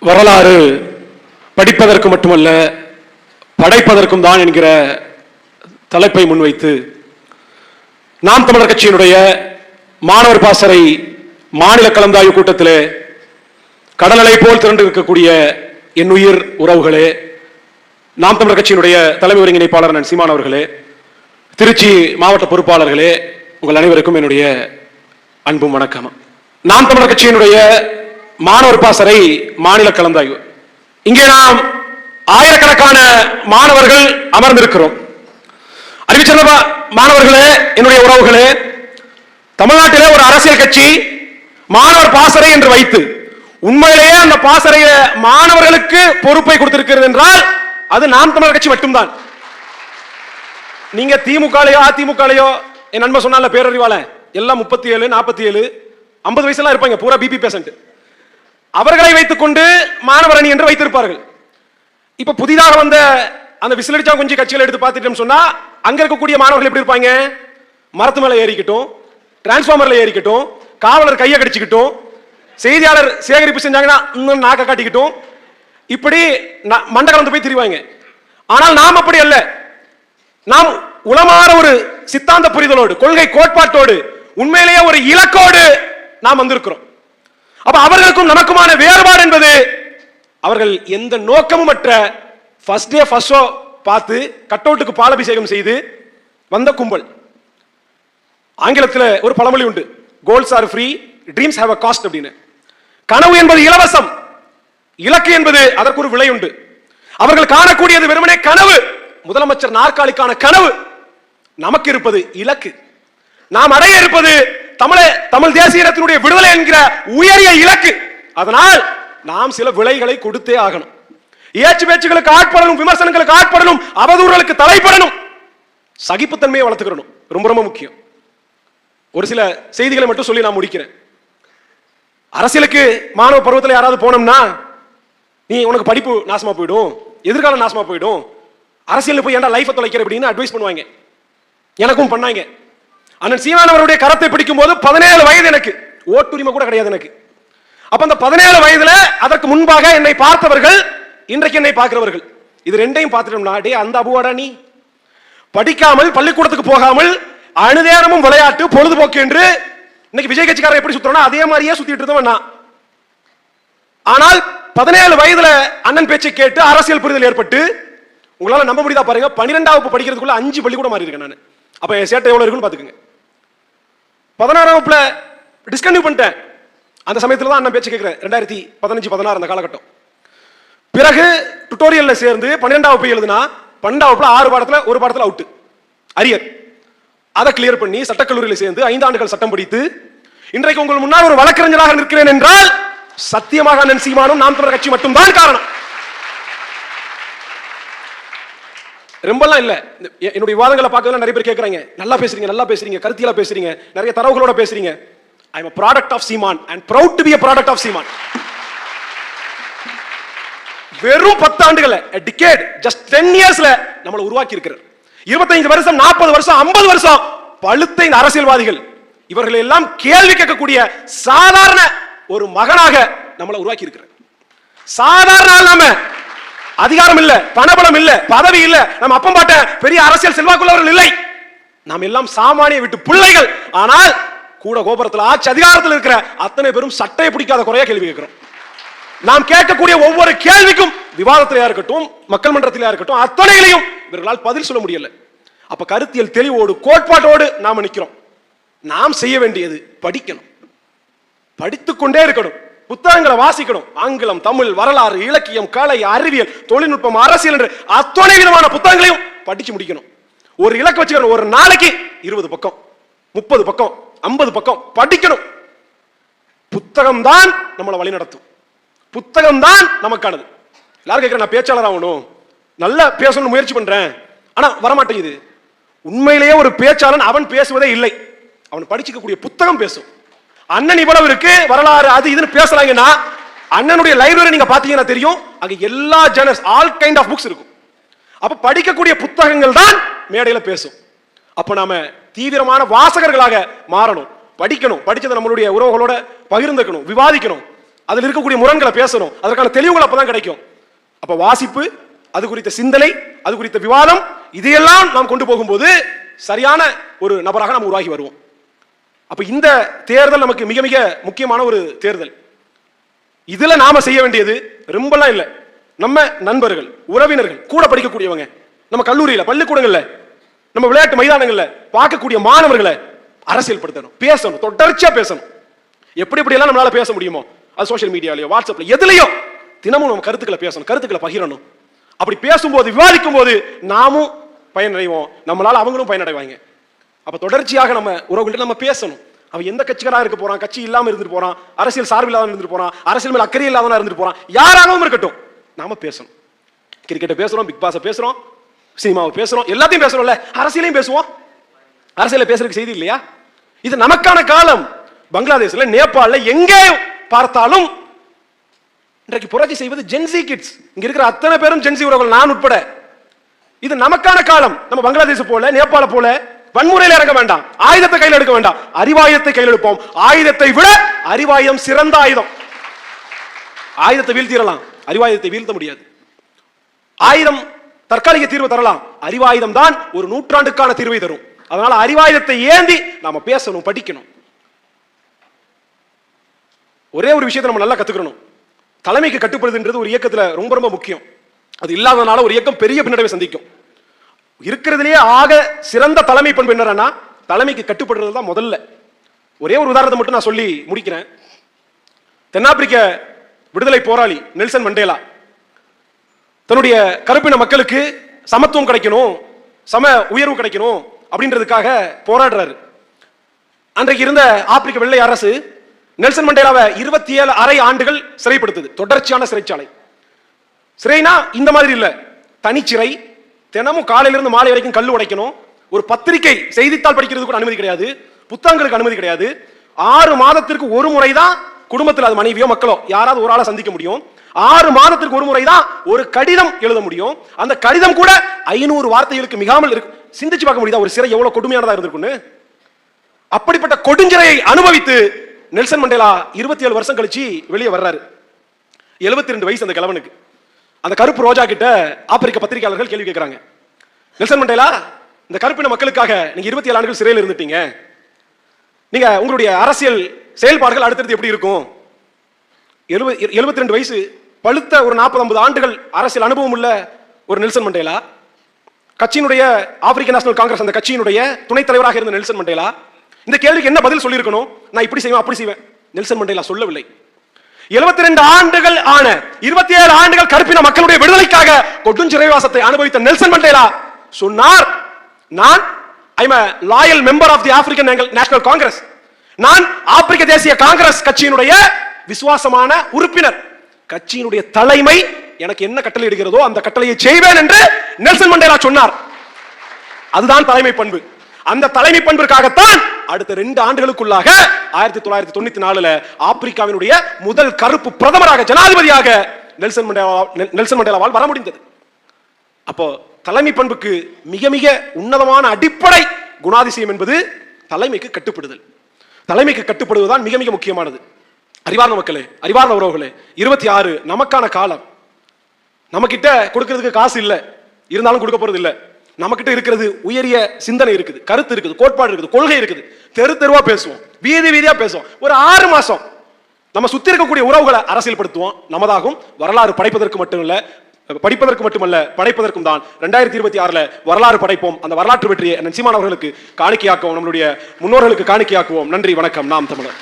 வரலாறு படிப்பதற்கு மட்டுமல்ல படைப்பதற்கும் தான் என்கிற தலைப்பை முன்வைத்து நாம் தமிழர் கட்சியினுடைய மாணவர் பாசறை மாநில கலந்தாய்வு கூட்டத்திலே கடலலை போல் திரண்டு இருக்கக்கூடிய என் உயிர் உறவுகளே, நாம் தமிழர் கட்சியினுடைய தலைமை ஒருங்கிணைப்பாளர் அண்ணன் சீமான் அவர்களே, திருச்சி மாவட்ட பொறுப்பாளர்களே, உங்கள் அனைவருக்கும் என்னுடைய அன்பும் வணக்கம். நாம் தமிழர் கட்சியினுடைய மாணவர் பாசறை மாநில கலந்தாய்வு, இங்கே நாம் ஆயிரக்கணக்கான மாணவர்கள் அமர்ந்திருக்கிறோம். அறிவிச்ச மாணவர்களே, என்னுடைய உறவுகளே, தமிழ்நாட்டிலே ஒரு அரசியல் கட்சி மாணவர் பாசறை என்று வைத்து உண்மையிலேயே அந்த பாசறைய மாணவர்களுக்கு பொறுப்பை கொடுத்திருக்கிறது என்றால் அது நாம் தமிழர் கட்சி மட்டும்தான். நீங்க திமுகலையோ அதிமுகலையோ, என் நண்பர் சொன்னால பேரறிவாள எல்லாம் 37, 47, 50 வயசுலாம் இருப்பாங்க, பூரா பிபி பேஷண்ட். அவர்களை வைத்துக் கொண்டு மாணவர் அணி என்று வைத்திருப்பார்கள். இப்ப புதிதாக வந்த அந்த விசிலடிச்சா கொஞ்சம் கட்சிகளை எடுத்து பார்த்துட்டோம் சொன்னா அங்க இருக்கக்கூடிய மாணவர்கள் எப்படி இருப்பாங்க? மரத்து மேல ஏறிக்கட்டும், டிரான்ஸ்பார்மர்ல ஏறிக்கட்டும், காவலர் கையை கடிச்சுக்கிட்டும், செய்தியாளர் சேகரிப்பு செஞ்சாங்கன்னா இன்னும் நாக்க காட்டிக்கிட்டும், இப்படி மண்ட கலந்து போய் திரிவாங்க. ஆனால் நாம் அப்படி அல்ல. நாம் உளமாற ஒரு சித்தாந்த புரிதலோடு, கொள்கை கோட்பாட்டோடு, உண்மையிலேயே ஒரு இலக்கோடு நாம் வந்திருக்கிறோம். அப்ப அவர்களுக்கும் நமக்குமான வேறுபாடு என்பது, அவர்கள் எந்த நோக்கமும் அற்ற ஃபர்ஸ்ட் டே ஃபர்ஸ்ட் ஷோ பார்த்து கட் அவுட்டுக்கு பாலாபிஷேகம் செய்து வந்த கும்பல். ஆங்கிலத்தில் ஒரு பழமொழி உண்டு, goals are free, dreams have a cost அப்படின்னு. கனவு என்பது இலவசம், இலக்கு என்பது அதற்கு ஒரு விலை உண்டு. அவர்கள் காணக்கூடியது வெறுமனே கனவு, முதலமைச்சர் நாற்காலிக்கான கனவு. நமக்கு இருப்பது இலக்கு. நாம் அடைய இருப்பது தமிழ் தேசிய இனத்தினுடைய விடுதலை என்கிற உயரிய இலக்கு. அதனால் நாம் சில விலைகளை கொடுத்தே ஆகணும். ஏச்சு பேச்சுகளுக்கு ஆட்படணும், விமர்சனங்களுக்கு ஆட்படணும், அவதூறுகளுக்கு தலைப்படணும், சகிப்புத்தன்மையை வளர்த்துக்கணும். ரொம்ப ரொம்ப முக்கியம். ஒரு சில செய்திகளை மட்டும் சொல்லி நான் முடிக்கிறேன். அரசியலுக்கு மாணவ பருவத்தில் யாராவது போனோம்னா, நீ உனக்கு படிப்பு நாசமா போயிடும், எதிர்காலம் நாசமா போயிடும், அரசியல் போய் ஏன்டா லைஃபை தொலைக்கிற அப்படின்னு அட்வைஸ் பண்ணுவாங்க. எனக்கும் பண்ணாங்க. அண்ணன் சீமான் அவருடைய கரத்தை பிடிக்கும் போது 17 வயது, எனக்கு ஓட்டுரிமை கூட கிடையாது எனக்கு. அப்ப அந்த 17 வயதுல அதற்கு முன்பாக என்னை பார்த்தவர்கள் இன்றைக்கு என்னை பார்க்கிறவர்கள், இது ரெண்டையும் பார்த்துட்டோம்னா, டே அந்த அபுவாடா நீ, படிக்காமல் பள்ளிக்கூடத்துக்கு போகாமல் அனுநேரமும் விளையாட்டு பொழுதுபோக்கு என்று இன்னைக்கு விஜய் கட்சிக்காரர் எப்படி சுத்துறோம்னா அதே மாதிரியே சுத்திட்டு இருந்தவன். ஆனால் 17 வயதுல அண்ணன் பேச்சை கேட்டு அரசியல் புரிதல் ஏற்பட்டு, உங்களால நம்ப முடியுதா பாருங்க, 12ஆம் வகுப்பு படிக்கிறதுக்குள்ள 5 பள்ளிக்கூடம் மாறி இருக்கேன் நான். அப்ப என் சேட்டை எவ்வளவு இருக்குன்னு பாத்துக்கோங்க. 16ஆம் வகுப்புல டிஸ்கன்டினியூ பண்ணிட்டேன். அந்த சமயத்துல தான் அண்ணன் பேச்சு கேட்கிறேன், 2015, 16 அந்த காலகட்டம். பிறகு டுட்டோரியல்ல சேர்ந்து 12ஆம் வகுப்பு எழுதுனா 12ஆம் வகுப்புல 6 பாடத்துல ஒரு பாடத்துல அவுட், அரியர். அதை கிளியர் பண்ணி சட்டக்கல்லூரியில் சேர்ந்து 5 ஆண்டுகள் சட்டம் படித்து இன்றைக்கு உங்கள் முன்னால் ஒரு வழக்கறிஞராக நிற்கிறேன் என்றால் சத்தியமாக அண்ணன் சீமானும் நாம் தமிழர் கட்சி மட்டும்தான் காரணம். ரொம்பலாம் இல்ல. என்னுடைய விவாதங்களை பார்க்கறதுல நிறைய பேர் கேட்கறாங்க, நல்லா பேசுறீங்க, கருத்தியலா பேசுறீங்க, நிறைய தரவுகளோட பேசுறீங்க. ஐ அம் a product of Seeman and proud to be a product of சீமான். வெறும் 10 ஆண்டுகள், a decade, just 10 yearsல நம்மளை உருவாக்கி இருக்கிறார். 25 வருஷம், 40 வருஷம், 50 வருஷம் பழுத்த இந்த அரசியல்வாதிகள் இவர்கள் எல்லாம் கேள்வி கேட்கக்கூடிய சாதாரண ஒரு மகனாக நம்மளை உருவாக்கி இருக்கிறார். சாதாரண நாம அதிகாரம் இல்ல, பணபலம் இல்ல, பதவி இல்ல, நம்ம அப்பம் பாட்ட பெரிய அரசியல் செல்வாக்குள்ளவர்கள் இல்லை. நாம் எல்லாம் சாமானிய வீட்டு பிள்ளைகள். ஆனால் கூட கோபுரத்தில் ஆட்சி அதிகாரத்தில் இருக்கிற அத்தனை பேரும் சட்டையை பிடிக்காத குறையா கேள்வி கேட்கிறோம். நாம் கேட்கக்கூடிய ஒவ்வொரு கேள்விக்கும் விவாதத்திலேயா இருக்கட்டும், மக்கள் மன்றத்திலேயா இருக்கட்டும், அத்தனையிலையும் இவர்களால் பதில் சொல்ல முடியல. அப்ப கருத்தியல் தெளிவோடு கோட்பாட்டோடு நாம நிக்கிறோம். நாம் செய்ய வேண்டியது படிக்கணும், படித்துக்கொண்டே இருக்கணும், புத்தகங்களை வாசிக்கணும். ஆங்கிலம், தமிழ், வரலாறு, இலக்கியம், கலை, அறிவியல், தொழில்நுட்பம், அரசியல் என்று அத்தனை விதமான புத்தகங்களையும் படிச்சு முடிக்கணும். ஒரு இலக்கு வச்சுக்கணும், ஒரு நாளைக்கு 20 பக்கம், 30 பக்கம், 50 பக்கம் படிக்கணும். புத்தகம் தான் நம்மளை வழி நடத்தும், புத்தகம் தான் நமக்கானது. எல்லாரும் கேட்கிறேன், நான் பேச்சாளர் ஆகணும், நல்லா பேசணும்னு முயற்சி பண்றேன், ஆனா வரமாட்டேங்குது. உண்மையிலேயே ஒரு பேச்சாளன் அவன் பேசுவதே இல்லை, அவன் படிச்சுக்கக்கூடிய புத்தகம் பேசும். அண்ணன் இவ்வளவு இருக்கு, வரலாறு அது இதுன்னு பேசுறாங்கன்னா அண்ணனுடைய லைப்ரரி நீங்க பாத்தீங்கன்னா தெரியும், அங்க எல்லா journals, all kind of books இருக்கும். அப்ப படிக்கக்கூடிய புத்தகங்கள் தான் மேடையில பேசும். அப்ப நாம தீவிரமான வாசகர்களாக மாறணும், படிக்கணும், படிச்சதை நம்மளுடைய உறவுகளோட பகிர்ந்துக்கணும், விவாதிக்கணும். அதில் இருக்கக்கூடிய முரண்களை பேசணும், அதற்கான தெளிவுகள் அப்பதான் கிடைக்கும். அப்ப வாசிப்பு, அது குறித்த சிந்தனை, அது குறித்த விவாதம், இதையெல்லாம் நாம் கொண்டு போகும்போது சரியான ஒரு நபராக நாம் உருவாகி வருவோம். அப்ப இந்த தேர்தல் நமக்கு மிக மிக முக்கியமான ஒரு தேர்தல். இதுல நாம செய்ய வேண்டியது ரொம்பலாம் இல்லை. நம்ம நண்பர்கள், உறவினர்கள், கூட படிக்கக்கூடியவங்க, நம்ம கல்லூரியில, பள்ளிக்கூடங்கள்ல, நம்ம விளையாட்டு மைதானங்கள்ல பார்க்கக்கூடிய மாணவர்களை அரசியல் படுத்தணும், பேசணும், தொடர்ச்சியா பேசணும். எப்படி எப்படி எல்லாம் நம்மளால பேச முடியுமோ, அது சோசியல் மீடியாலயோ, வாட்ஸ்அப்ல, எதுலயோ தினமும் நம்ம கருத்துக்களை பேசணும், கருத்துக்களை பகிரணும். அப்படி பேசும்போது, விவாதிக்கும் போது நாமும் பயனடைவோம், நம்மளால அவங்களும் பயனடைவாங்க. அப்ப தொடர்ச்சியாக நம்ம உறவுகள்கிட்ட நம்ம பேசணும். அவன் எந்த கட்சிக்காரா இருக்க போறான், கட்சி இல்லாம இருந்துட்டு போறான், அரசியல் சார்பு இல்லாம இருந்துட்டு போறான், அரசியல் மேல அக்கறை இல்லாம இருந்துட்டு போறான், யாராகவும் இருக்கட்டும், நாம பேசணும். கிரிக்கெட்டை பேசுறோம், பிக் பாஸை பேசுறோம், சினிமாவை பேசுறோம், எல்லாத்தையும் பேசுறோம்ல, அரசியலையும் பேசுவோம். அரசியல பேசுறதுக்கு செய்தி இல்லையா? இது நமக்கான காலம். பங்களாதேஷ்ல, நேபாளல, எங்கே பார்த்தாலும் இன்றைக்கு புரட்சி செய்வது ஜென்சி கிட்ஸ். இங்க இருக்கிற அத்தனை பேரும் ஜென்சி உறவுகள், நான் உட்பட. இது நமக்கான காலம். நம்ம பங்களாதேஷ் போல, நேபாள போல வன்முறையில் இறங்க வேண்டாம், ஆயுதத்தை கையில் எடுக்க வேண்டாம், அறிவாயுதத்தை கையில் எடுப்போம். ஆயுதத்தை விட அறிவாயுதம் சிறந்த ஆயுதம். ஆயுதத்தை வீழ்த்திடலாம், அறிவாயுதத்தை வீழ்த்த முடியாது. ஆயுதம் தற்காலிக தீர்வு தரலாம், அறிவாயுதம் தான் ஒரு நூற்றாண்டுக்கான தீர்வை தரும். அதனால அறிவாயுதத்தை ஏந்தி நாம பேசணும், படிக்கணும். ஒரே ஒரு விஷயத்தை நம்ம நல்லா கத்துக்கணும். தலைமைக்கு கட்டுப்படுதுன்றது ஒரு இயக்கத்துல ரொம்ப ரொம்ப முக்கியம். அது இல்லாதனால ஒரு இயக்கம் பெரிய பின்னடைவை சந்திக்கும். இருக்கிறதுலேயே ஆக சிறந்த தலைமை பண்பு என்னன்னா, தலைமைக்கு கட்டுப்படுறது தான் முதல்ல. ஒரே ஒரு உதாரணத்தை மட்டும் நான் சொல்லி முடிக்கிறேன். தென்னாப்பிரிக்க விடுதலை போராளி நெல்சன் மண்டேலா தன்னுடைய கருப்பின மக்களுக்கு சமத்துவம் கிடைக்கணும், சம உயர்வு கிடைக்கணும் அப்படின்றதுக்காக போராடுறாரு. அன்றைக்கு இருந்த ஆப்பிரிக்க வெள்ளை அரசு நெல்சன் மண்டேலாவை 27 அரை ஆண்டுகள் சிறைப்படுத்துது, தொடர்ச்சியான சிறைச்சாலை. சிறைனா இந்த மாதிரி இல்ல, தனிச்சிறை, தினமும் காலையிலிருந்து மாலை வரைக்கும் கல்லு உடைக்கணும், ஒரு பத்திரிகை செய்தித்தாள் படிக்கிறது கூட அனுமதி கிடையாது, புத்தகங்களுக்கு அனுமதி கிடையாது. 6 மாதத்திற்கு ஒரு முறை தான் குடும்பத்தில், அது மனைவியோ மக்களோ யாராவது ஒரு ஆளை சந்திக்க முடியும். 6 மாதத்திற்கு ஒரு முறை தான் ஒரு கடிதம் எழுத முடியும். அந்த கடிதம் கூட 500 வார்த்தைகளுக்கு மிகாமல் இருக்கு. சிந்திச்சு பார்க்க முடியுதா ஒரு சிறை எவ்வளவு கொடுமையானதா இருந்திருக்குன்னு? அப்படிப்பட்ட கொடுஞ்சிறையை அனுபவித்து நெல்சன் மண்டேலா 27 வருஷம் கழிச்சு வெளியே வர்றாரு. 72 வயசு அந்த கிழவனுக்கு. அந்த கருப்பு ரோஜா கிட்ட ஆப்பிரிக்க பத்திரிகையாளர்கள் கேள்வி கேட்கிறாங்க, நெல்சன் மண்டேலா, இந்த கருப்பின மக்களுக்காக நீங்க 27 ஆண்டுகள் சிறையில் இருந்துட்டீங்க, நீங்க உங்களுடைய அரசியல் செயல்பாடுகள் அடுத்தடுத்து எப்படி இருக்கும்? 72 வயசு, பழுத்த ஒரு 40-50 ஆண்டுகள் அரசியல் அனுபவம் உள்ள ஒரு நெல்சன் மண்டேலா, கட்சியினுடைய ஆப்பிரிக்கன் நேஷனல் காங்கிரஸ் அந்த கட்சியினுடைய துணைத் தலைவராக இருந்த நெல்சன் மண்டேலா இந்த கேள்விக்கு என்ன பதில் சொல்லியிருக்கணும்? நான் இப்படி செய்வேன், அப்படி செய்வேன். நெல்சன் மண்டேலா சொல்லவில்லை. 72 ஆண்டுகள் ஆன 27 ஆண்டுகள் கருப்பின மக்களுடைய விடுதலைக்காக கொடுஞ்சிறைவாசத்தை அனுபவித்த நெல்சன் மண்டேலா சொன்னார், நான் I am a loyal member of the African National Congress. நான் ஆப்பிரிக்க தேசிய காங்கிரஸ் கட்சியினுடைய விசுவாசமான உறுப்பினர். கட்சியினுடைய தலைமை எனக்கு என்ன கட்டளை இடுகிறதோ அந்த கட்டளையை செய்வேன் என்று நெல்சன் மண்டேலா சொன்னார். அதுதான் தலைமை பண்பு. அந்த தலைமை பண்பிற்காகத்தான் அடுத்த 2 ஆண்டுகளுக்குள்ளாக 1994 ஆப்பிரிக்காவினுடைய முதல் கருப்பு பிரதமராக, ஜனாதிபதியாக நெல்சன் மண்டேலாவால் வர முடிந்தது. அப்போ தலைமை பண்புக்கு மிக மிக உன்னதமான அடிப்படை குணாதிசயம் என்பது தலைமைக்கு கட்டுப்படுதல். தலைமைக்கு கட்டுப்படுவதுதான் மிக மிக முக்கியமானது. அறிவார்ந்த மக்களே, அறிவார்ந்த உறவுகளே, 26 நமக்கான காலம். நம்ம கிட்ட கொடுக்கிறதுக்கு காசு இல்லை, இருந்தாலும் கொடுக்க போறது இல்லை. நம்ம கிட்ட இருக்கிறது உயரிய சிந்தனை இருக்குது, கருத்து இருக்குது, கோட்பாடு இருக்குது, கொள்கை இருக்குது. தெரு தெருவா பேசுவோம், வீதி வீதியா பேசுவோம். ஒரு 6 மாசம் நம்ம சுத்தி இருக்கக்கூடிய உறவுகளை அரசியல் படுத்துவோம். நமதாகும் வரலாறு படிப்பதற்கு மட்டுமல்ல படைப்பதற்கும் தான் 2026 வரலாறு படைப்போம். அந்த வரலாற்று வெற்றியை சீமான் அவர்களுக்கு காணிக்கையாக்குவோம், நம்மளுடைய முன்னோர்களுக்கு காணிக்கையாக்குவோம். நன்றி, வணக்கம். நாம் தமிழர்.